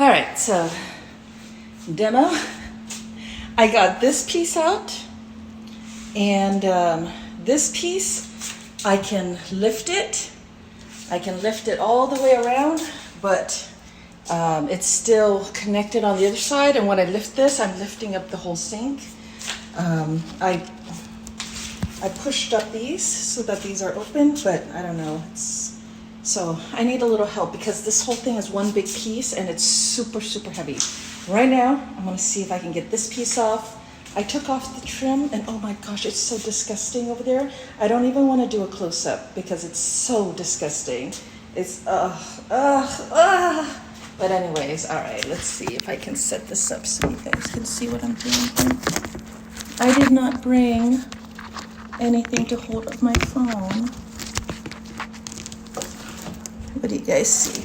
All right, so demo. I got this piece out, and this piece, I can lift it. I can lift it all the way around, but it's still connected on the other side. And when I lift this, I'm lifting up the whole sink. I pushed up these so that these are open, but I don't know. So I need a little help because this whole thing is one big piece and it's super, super heavy. Right now, I'm gonna see if I can get this piece off. I took off the trim and oh my gosh, it's so disgusting over there. I don't even wanna do a close-up because it's so disgusting. It's, But anyways, all right, let's see if I can set this up so you guys can see what I'm doing here. I did not bring anything to hold up my phone. What do you guys see?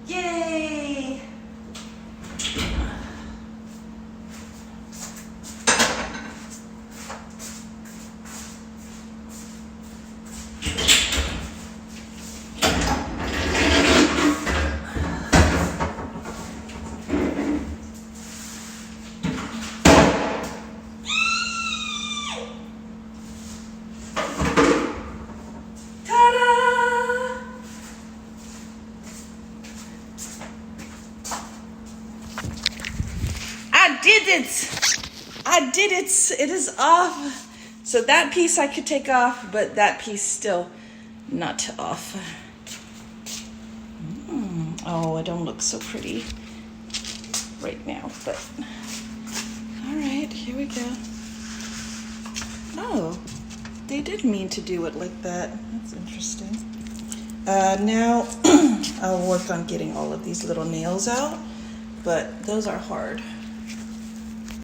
Yay! I did it. It is off. So that piece I could take off, but that piece still not off. Oh, it don't look so pretty right now, but all right, here we go. Oh, they did mean to do it like that. That's interesting. Now I'll work on getting all of these little nails out, but those are hard.